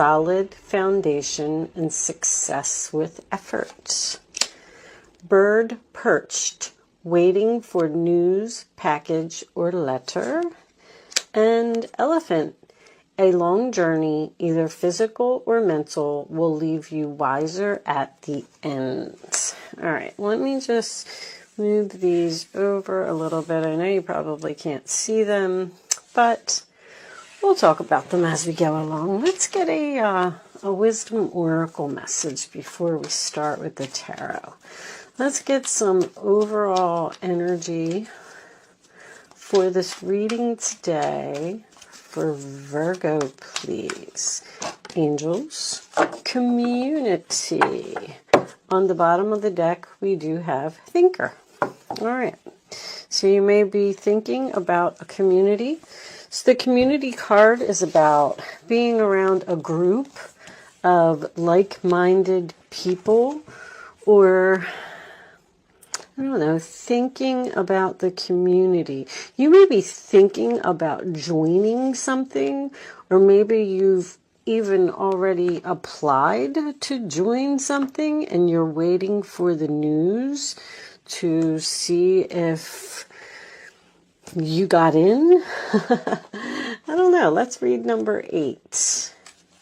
solid foundation and success with effort. Bird perched, waiting for news, package, or letter. And elephant, a long journey, either physical or mental, will leave you wiser at the end. All right, let me just move these over a little bit. I know you probably can't see them, but we'll talk about them as we go along. Let's get a wisdom oracle message before we start with the tarot. Let's get some overall energy for this reading today for Virgo, please. Angels, community. On the bottom of the deck, we do have thinker. All right. So you may be thinking about a community. So the community card is about being around a group of like-minded people, or I don't know, thinking about the community. You may be thinking about joining something, or maybe you've even already applied to join something and you're waiting for the news to see if you got in. I don't know. Let's read number 8.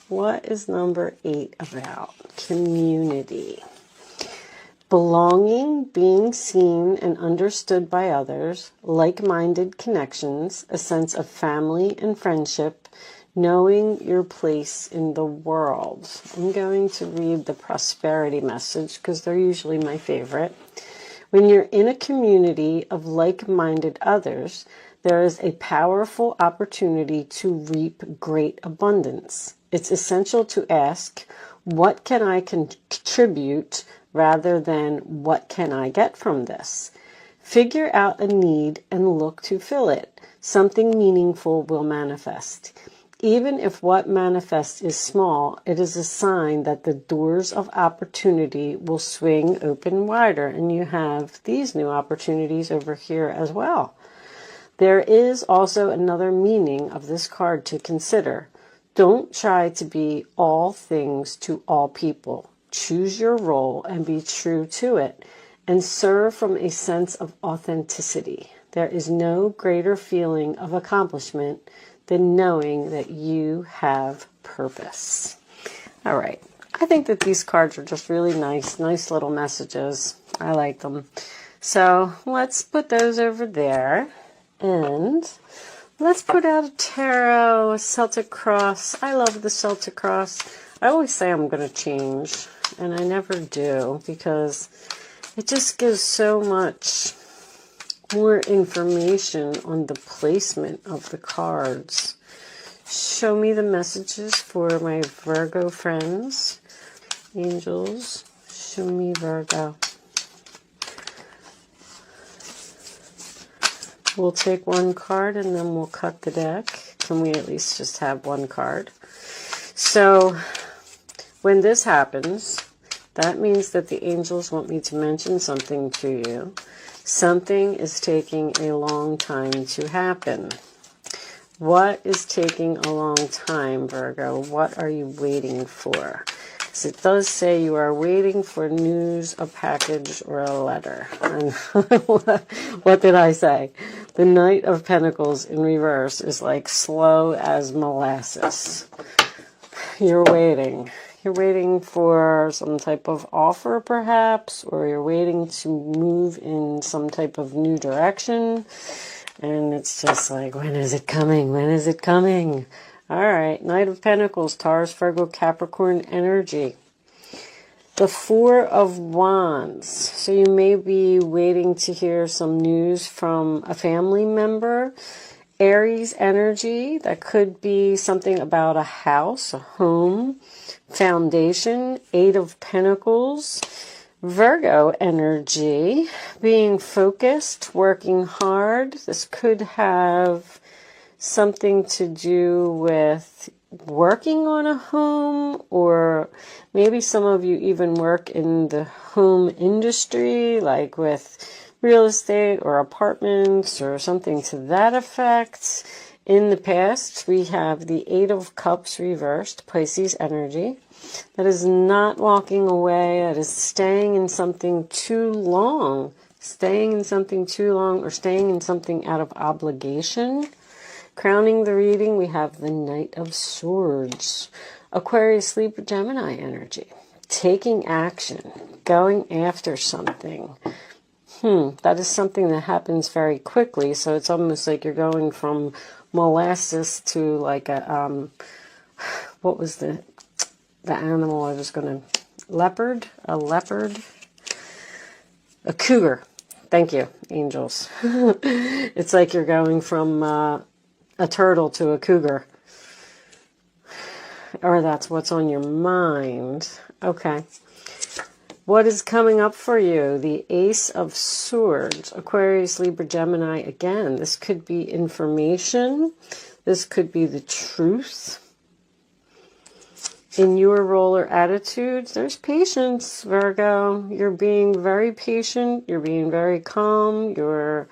What is number 8 about? Community. Belonging, being seen and understood by others, like-minded connections, a sense of family and friendship, knowing your place in the world. I'm going to read the prosperity message because they're usually my favorite. When you're in a community of like-minded others, there is a powerful opportunity to reap great abundance. It's essential to ask, what can I contribute, rather than what can I get from this? Figure out a need and look to fill it. Something meaningful will manifest. Even if what manifests is small, it is a sign that the doors of opportunity will swing open wider. And you have these new opportunities over here as well. There is also another meaning of this card to consider. Don't try to be all things to all people. Choose your role and be true to it, and serve from a sense of authenticity. There is no greater feeling of accomplishment than knowing that you have purpose. All right. I think that these cards are just really nice little messages. I like them. So let's put those over there. And let's put out a tarot, a Celtic cross. I love the Celtic cross. I always say I'm going to change, and I never do, because it just gives so much more information on the placement of the cards. Show me the messages for my Virgo friends. Angels, show me Virgo. We'll take one card and then we'll cut the deck. Can we at least just have one card? So when this happens, that means that the angels want me to mention something to you. Something is taking a long time to happen. What is taking a long time, Virgo? What are you waiting for? Because it does say you are waiting for news, a package, or a letter. And what did I say? The Knight of Pentacles in reverse is like slow as molasses. You're waiting. You're waiting for some type of offer, perhaps, or you're waiting to move in some type of new direction. And it's just like, when is it coming? When is it coming? All right, Knight of Pentacles, Taurus, Virgo, Capricorn energy. The Four of Wands. So you may be waiting to hear some news from a family member. Aries energy, that could be something about a house, a home, foundation. Eight of Pentacles. Virgo energy, being focused, working hard. This could have something to do with working on a home, or maybe some of you even work in the home industry, like with real estate or apartments or something to that effect. In the past, we have the Eight of Cups reversed, Pisces energy. That is not walking away. That is staying in something too long. Staying in something too long, or staying in something out of obligation. Crowning the reading, we have the Knight of Swords. Aquarius, Libra, Gemini energy. Taking action. Going after something. That is something that happens very quickly. So it's almost like you're going from molasses to like a, what was the animal I was going to, a leopard, a cougar. Thank you, angels. It's like you're going from a turtle to a cougar. Or that's what's on your mind. Okay. What is coming up for you? The Ace of Swords. Aquarius, Libra, Gemini. Again, this could be information. This could be the truth. In your role or attitude, there's patience, Virgo. You're being very patient. You're being very calm. You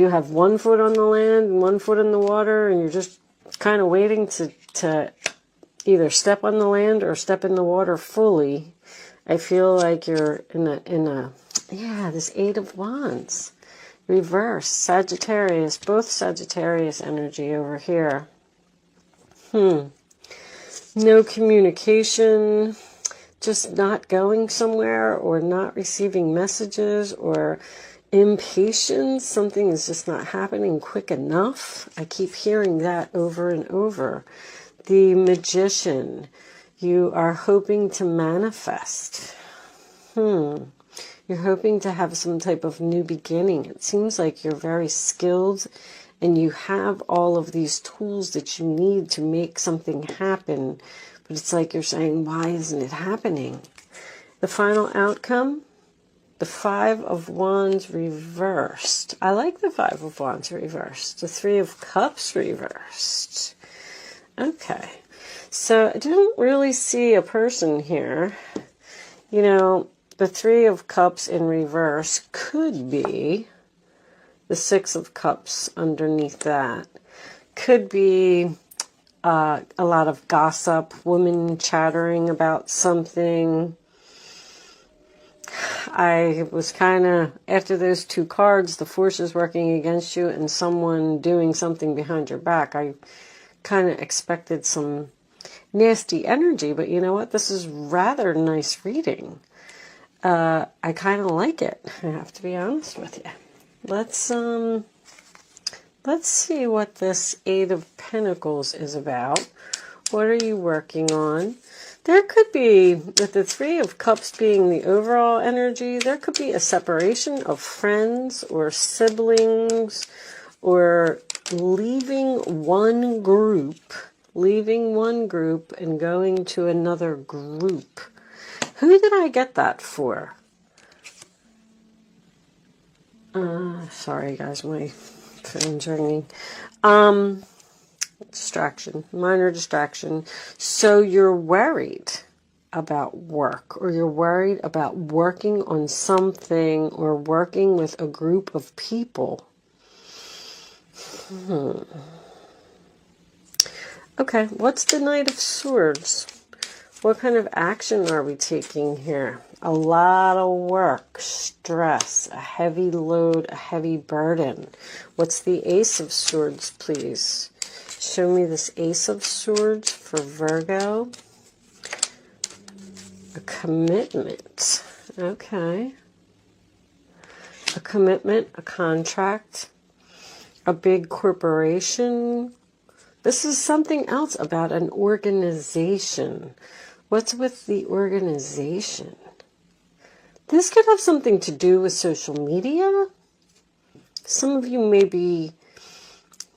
have one foot on the land and one foot in the water, and you're just kind of waiting to either step on the land or step in the water fully. I feel like you're in this Eight of Wands. Reverse, Sagittarius, both Sagittarius energy over here. No communication, just not going somewhere, or not receiving messages, or impatience. Something is just not happening quick enough. I keep hearing that over and over. The Magician. You are hoping to manifest. You're hoping to have some type of new beginning. It seems like you're very skilled and you have all of these tools that you need to make something happen. But it's like you're saying, why isn't it happening? The final outcome, the Five of Wands reversed. I like the Five of Wands reversed. The Three of Cups reversed. Okay. So I don't really see a person here. You know, the Three of Cups in reverse could be the Six of Cups underneath that. Could be a lot of gossip, women chattering about something. I was kind of, after those two cards, the forces working against you and someone doing something behind your back, I kind of expected some nasty energy, but you know what? This is rather nice reading. I kind of like it. I have to be honest with you. Let's see what this Eight of Pentacles is about. What are you working on? There could be, with the Three of Cups being the overall energy, there could be a separation of friends or siblings, or leaving one group and going to another group. Who did I get that for? Sorry guys, my phone's ringing. Distraction, minor distraction. So you're worried about work, or you're worried about working on something, or working with a group of people. Okay, what's the Knight of Swords? What kind of action are we taking here? A lot of work, stress, a heavy load, a heavy burden. What's the Ace of Swords, please? Show me this Ace of Swords for Virgo. A commitment. Okay. A commitment, a contract, a big corporation. This is something else about an organization. What's with the organization? This could have something to do with social media. Some of you may be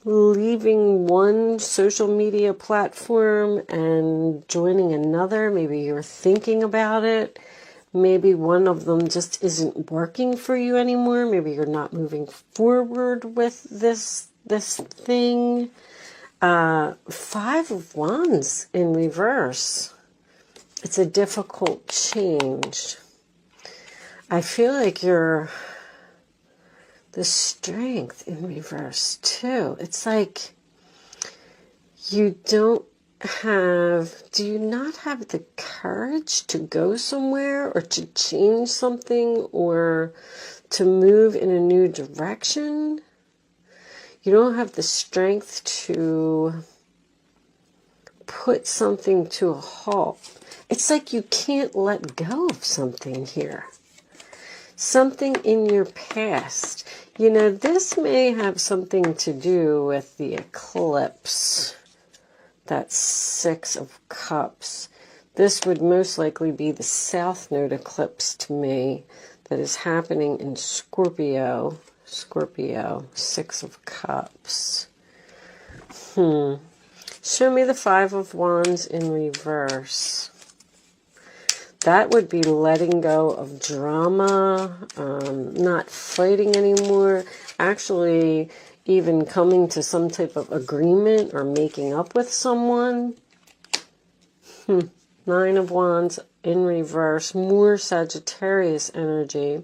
leaving one social media platform and joining another. Maybe you're thinking about it. Maybe one of them just isn't working for you anymore. Maybe you're not moving forward with this thing. Five of Wands in reverse. It's a difficult change. I feel like The Strength in reverse, too. It's like you don't have, do you not have the courage to go somewhere or to change something or to move in a new direction? You don't have the strength to put something to a halt. It's like you can't let go of something here. Something in your past. You know, this may have something to do with the eclipse. That's 6 of Cups. This would most likely be the South Node eclipse to me that is happening in Scorpio. Scorpio, 6 of Cups. Show me the 5 of Wands in reverse. That would be letting go of drama, not fighting anymore, actually even coming to some type of agreement or making up with someone. 9 of Wands in reverse, more Sagittarius energy.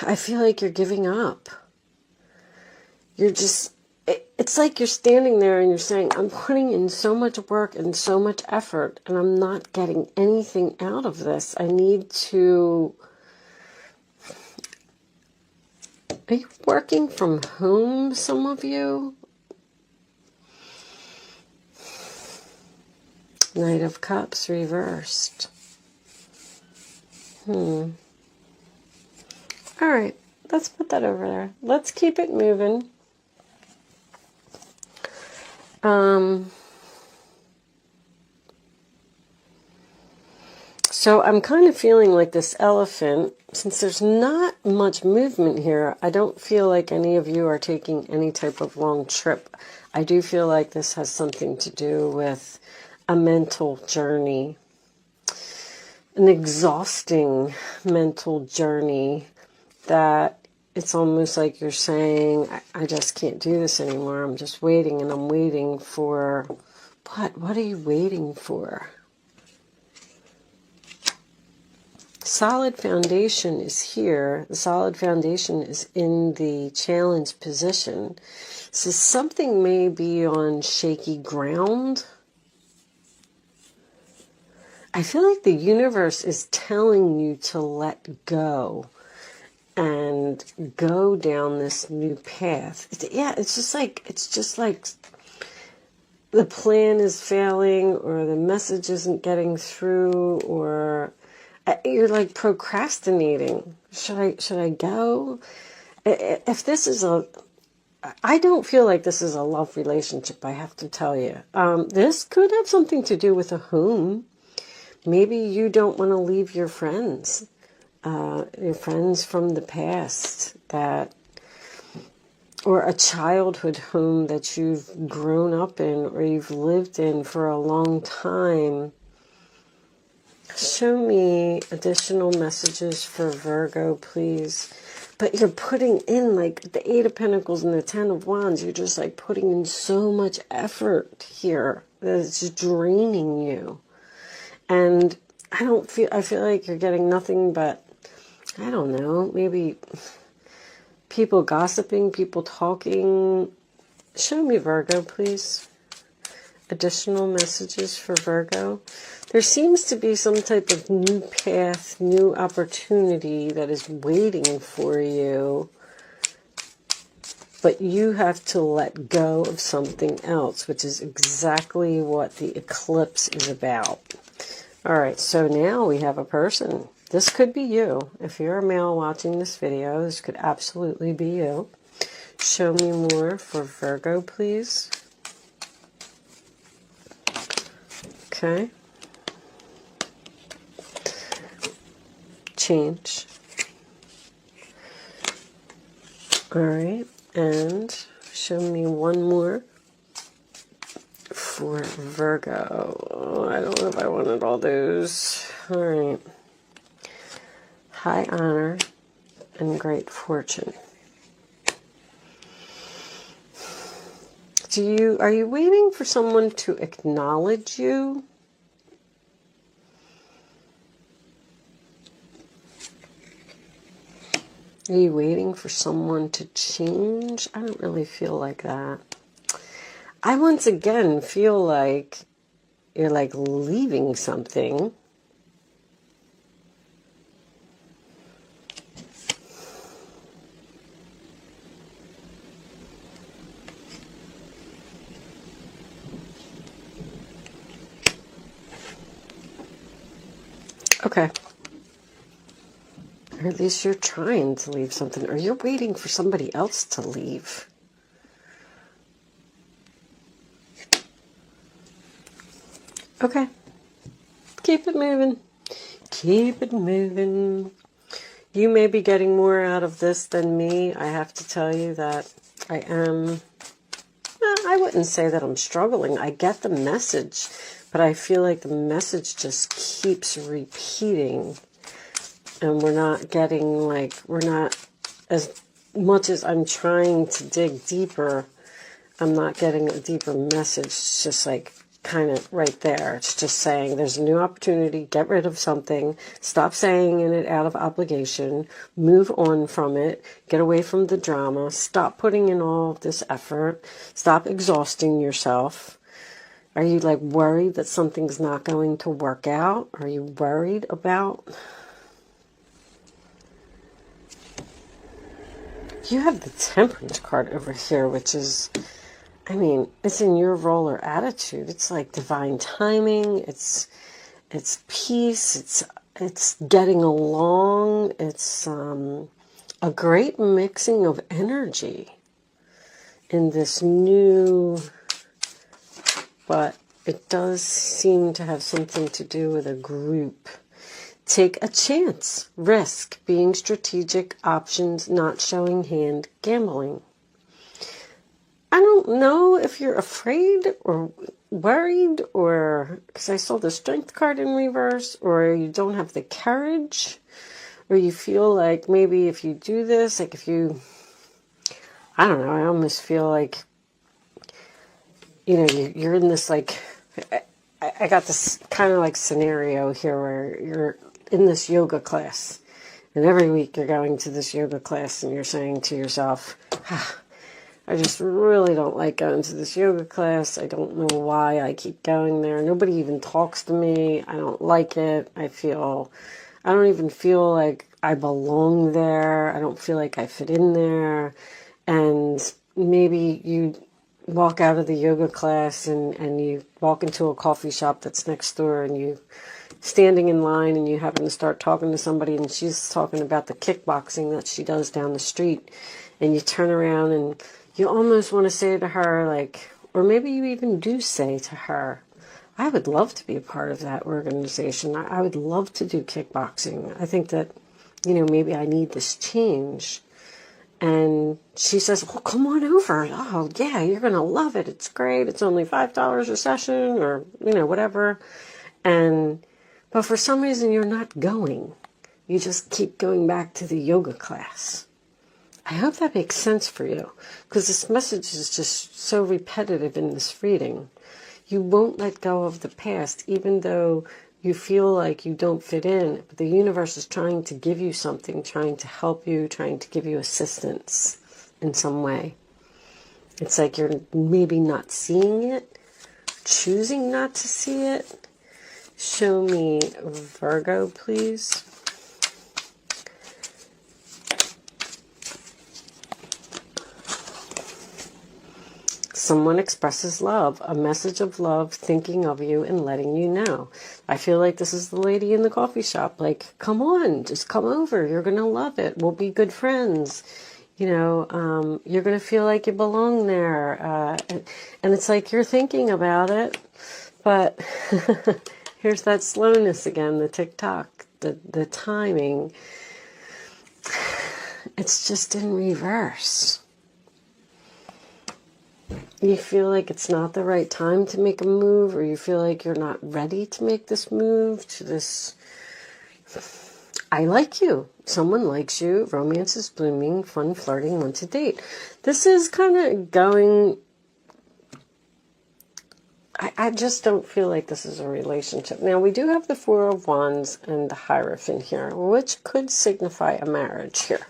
I feel like you're giving up. You're just, it's like you're standing there and you're saying, I'm putting in so much work and so much effort and I'm not getting anything out of this. I need to... Are you working from home, some of you? Knight of Cups reversed. All right, let's put that over there. Let's keep it moving. So I'm kind of feeling like this elephant, since there's not much movement here, I don't feel like any of you are taking any type of long trip. I do feel like this has something to do with a mental journey, an exhausting mental journey that it's almost like you're saying, I just can't do this anymore. I'm just waiting and I'm waiting for, what? What are you waiting for? Solid foundation is here. The solid foundation is in the challenge position. So something may be on shaky ground. I feel like the universe is telling you to let go and go down this new path. It's just like the plan is failing or the message isn't getting through or you're like procrastinating. Should I go? If this is I don't feel like this is a love relationship, I have to tell you. This could have something to do with a home. Maybe you don't want to leave your friends from the past or a childhood home that you've grown up in or you've lived in for a long time. Show me additional messages for Virgo, please. But you're putting in like the 8 of Pentacles and the 10 of Wands. You're just like putting in so much effort here that it's draining you. And I feel like you're getting nothing but, I don't know, maybe people gossiping, people talking. Show me Virgo, please. Additional messages for Virgo. There seems to be some type of new path, new opportunity that is waiting for you. But you have to let go of something else, which is exactly what the eclipse is about. All right, so now we have a person. This could be you. If you're a male watching this video, this could absolutely be you. Show me more for Virgo, please. Okay. Change. All right, and show me one more for Virgo. Oh, I don't know if I wanted all those. All right. High honor and great fortune. Are you waiting for someone to acknowledge you? Are you waiting for someone to change? I don't really feel like that. I once again feel like you're like leaving something. Okay. Or at least you're trying to leave something, or you're waiting for somebody else to leave. Okay. Keep it moving. Keep it moving. You may be getting more out of this than me. I have to tell you that I am... I wouldn't say that I'm struggling. I get the message, but I feel like the message just keeps repeating. And we're not getting, like, we're not, as much as I'm trying to dig deeper, I'm not getting a deeper message. It's just like kind of right there. It's just saying there's a new opportunity, get rid of something, stop saying it out of obligation, move on from it, get away from the drama, stop putting in all this effort, stop exhausting yourself. Are you like worried that something's not going to work out? Are you worried about... You have the Temperance card over here, which is, I mean, it's in your role or attitude. It's like divine timing. It's peace. It's getting along. It's a great mixing of energy in this new, but it does seem to have something to do with a group. Take a chance. Risk. Being strategic. Options. Not showing hand. Gambling. I don't know if you're afraid or worried, or because I saw the Strength card in reverse, or you don't have the courage, or you feel like maybe if you do this, like if you, I don't know, I almost feel like, you know, you're in this like, I got this kind of like scenario here where you're in this yoga class, and every week you're going to this yoga class and you're saying to yourself, I just really don't like going to this yoga class. I don't know why I keep going there. Nobody even talks to me. I don't like it. I don't even feel like I belong there. I don't feel like I fit in there. And maybe you walk out of the yoga class and you walk into a coffee shop that's next door, and you standing in line and you happen to start talking to somebody, and she's talking about the kickboxing that she does down the street, and you turn around and you almost want to say to her, like, or maybe you even do say to her, I would love to be a part of that organization. I would love to do kickboxing. I think that, you know, maybe I need this change. And she says, well, come on over. Oh, yeah, you're going to love it. It's great. It's only $5 a session, or, you know, whatever. But for some reason, you're not going. You just keep going back to the yoga class. I hope that makes sense for you, because this message is just so repetitive in this reading. You won't let go of the past, even though you feel like you don't fit in. But the universe is trying to give you something, trying to help you, trying to give you assistance in some way. It's like you're maybe not seeing it, choosing not to see it. Show me Virgo, please. Someone expresses love, a message of love, thinking of you and letting you know. I feel like this is the lady in the coffee shop. Like, come on, just come over. You're going to love it. We'll be good friends. You know, you're going to feel like you belong there. And it's like you're thinking about it. But here's that slowness again, the tick-tock, the timing. It's just in reverse. You feel like it's not the right time to make a move, or you feel like you're not ready to make this move to this, I like you. Someone likes you. Romance is blooming. Fun flirting. Want to date. This is kind of going I just don't feel like this is a relationship. Now, we do have the Four of Wands and the Hierophant here, which could signify a marriage here.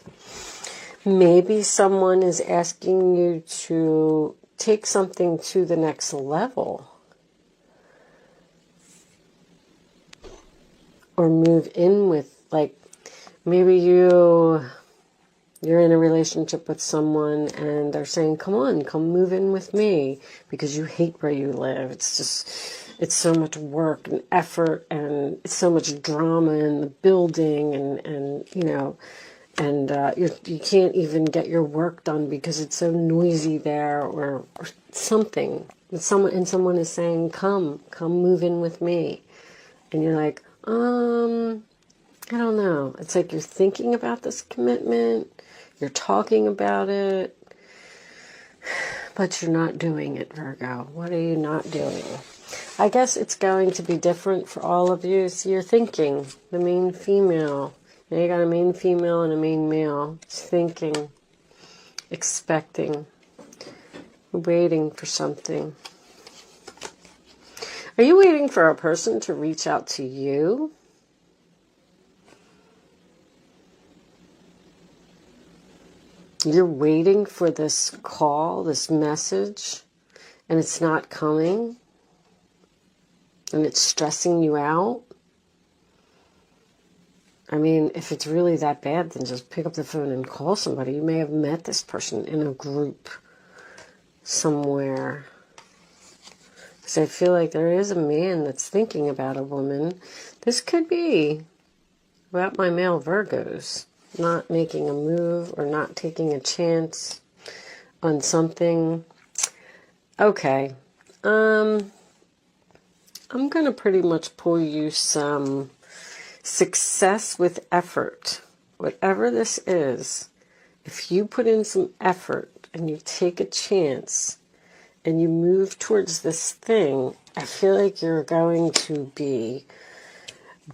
Maybe someone is asking you to take something to the next level. Or move in with, like, maybe you're in a relationship with someone and they're saying, come on, come move in with me because you hate where you live. It's so much work and effort and it's so much drama in the building and you know, and you can't even get your work done because it's so noisy there or something. And someone is saying, come move in with me. And you're like, I don't know. It's like you're thinking about this commitment, you're talking about it, but you're not doing it, Virgo. What are you not doing? I guess it's going to be different for all of you. So you're thinking, the main female. Now you got a main female and a main male. It's thinking, expecting, waiting for something. Are you waiting for a person to reach out to you? You're waiting for this call, this message, and it's not coming, and it's stressing you out. I mean, if it's really that bad, then just pick up the phone and call somebody. You may have met this person in a group somewhere. Because I feel like there is a man that's thinking about a woman. This could be about my male Virgos. Not making a move or not taking a chance on something. Okay. I'm going to pretty much pull you some success with effort. Whatever this is, if you put in some effort and you take a chance and you move towards this thing, I feel like you're going to be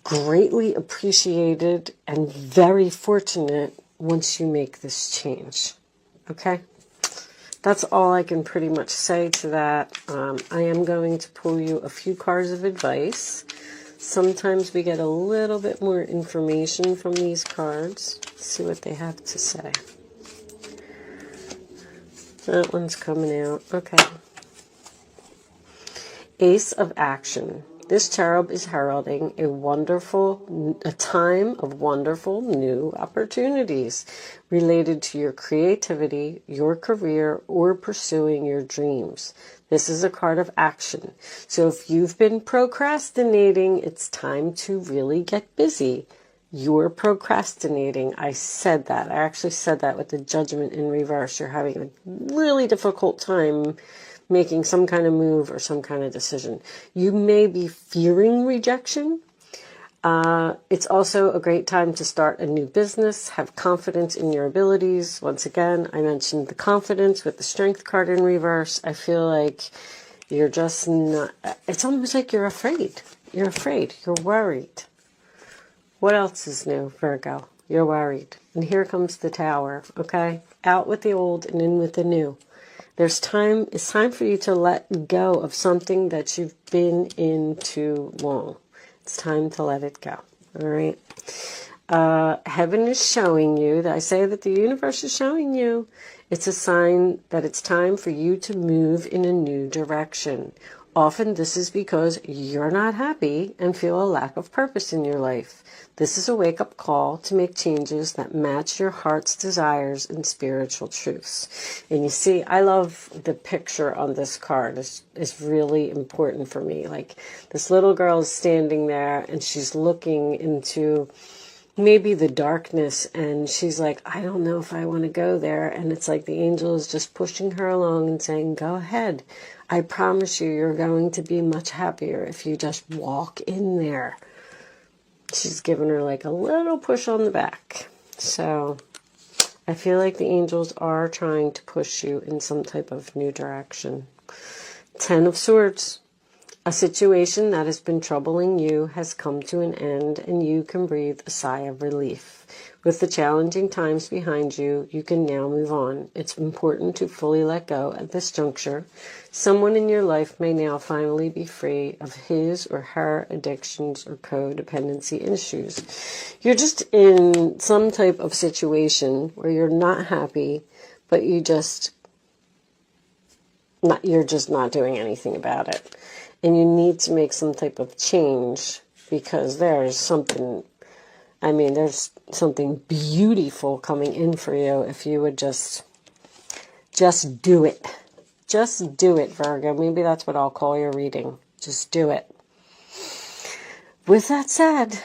greatly appreciated and very fortunate once you make this change. Okay? That's all I can pretty much say to that. I am going to pull you a few cards of advice. Sometimes we get a little bit more information from these cards. Let's see what they have to say. That one's coming out. Okay. Ace of Action. This cherub is heralding a time of wonderful new opportunities related to your creativity, your career, or pursuing your dreams. This is a card of action. So if you've been procrastinating, it's time to really get busy. You're procrastinating. I said that. I actually said that with the Judgment in reverse. You're having a really difficult time making some kind of move or some kind of decision. You may be fearing rejection. It's also a great time to start a new business, have confidence in your abilities. Once again, I mentioned the confidence with the Strength card in reverse. I feel like you're just not, it's almost like you're afraid. You're afraid. You're worried. What else is new, Virgo? You're worried. And here comes the Tower, okay? Out with the old and in with the new. It's time for you to let go of something that you've been in too long. It's time to let it go. All right. Heaven is showing you, I say that the universe is showing you, it's a sign that it's time for you to move in a new direction. Often this is because you're not happy and feel a lack of purpose in your life. This is a wake-up call to make changes that match your heart's desires and spiritual truths. And you see, I love the picture on this card. It's really important for me. Like, this little girl is standing there and she's looking into maybe the darkness and she's like, I don't know if I want to go there. And it's like the angel is just pushing her along and saying, go ahead. I promise you, you're going to be much happier if you just walk in there. She's giving her like a little push on the back. So I feel like the angels are trying to push you in some type of new direction. 10 of Swords. A situation that has been troubling you has come to an end, and you can breathe a sigh of relief. With the challenging times behind you, you can now move on. It's important to fully let go at this juncture. Someone in your life may now finally be free of his or her addictions or codependency issues. You're just in some type of situation where you're not happy, but you're just not doing anything about it. And you need to make some type of change, because there's something beautiful coming in for you if you would just do it. Just do it, Virgo. Maybe that's what I'll call your reading. Just do it. With that said,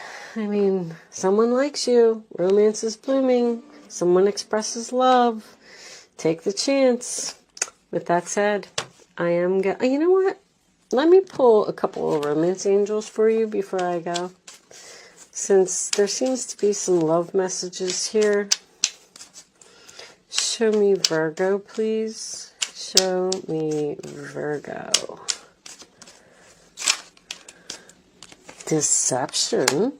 someone likes you. Romance is blooming. Someone expresses love. Take the chance. With that said, you know what? Let me pull a couple of romance angels for you before I go, since there seems to be some love messages here. Show me Virgo, please. Show me Virgo. Deception.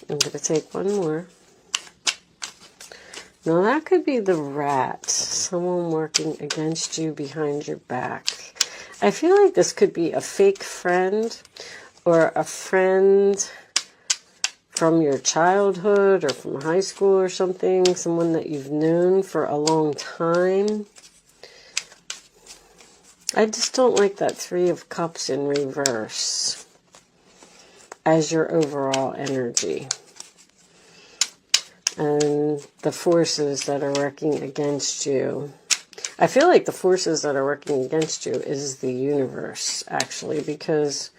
I'm going to take one more. Now that could be the rat. Someone working against you behind your back. I feel like this could be a fake friend, or a friend from your childhood or from high school or something. Someone that you've known for a long time. I just don't like that Three of Cups in reverse as your overall energy. And the forces that are working against you. I feel like the forces that are working against you is the universe, actually, because,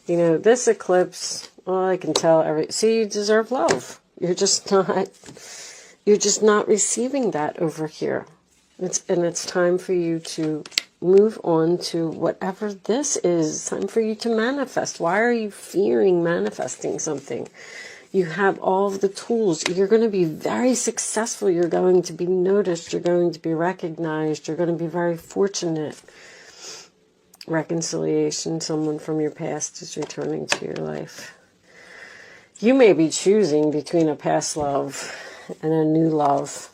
this eclipse, well, I can tell see, you deserve love. You're just not receiving that over here. It's time for you to move on to whatever this is. It's time for you to manifest. Why are you fearing manifesting something? You have all of the tools. You're going to be very successful. You're going to be noticed. You're going to be recognized. You're going to be very fortunate. Reconciliation. Someone from your past is returning to your life. You may be choosing between a past love and a new love.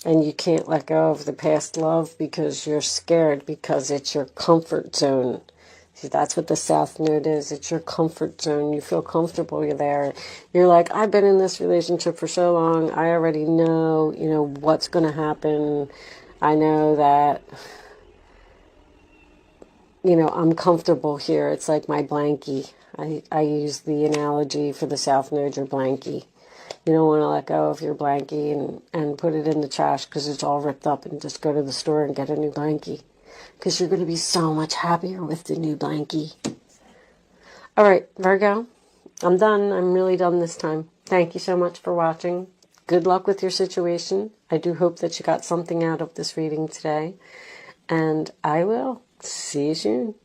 And you can't let go of the past love because you're scared, because it's your comfort zone. See, that's what the South Node is. It's your comfort zone. You feel comfortable. You're there. You're like, I've been in this relationship for so long. I already know, what's going to happen. I know that, I'm comfortable here. It's like my blankie. I use the analogy for the South Node, your blankie. You don't want to let go of your blankie and put it in the trash because it's all ripped up, and just go to the store and get a new blankie. Because you're going to be so much happier with the new blankie. All right, Virgo, I'm done. I'm really done this time. Thank you so much for watching. Good luck with your situation. I do hope that you got something out of this reading today. And I will see you soon.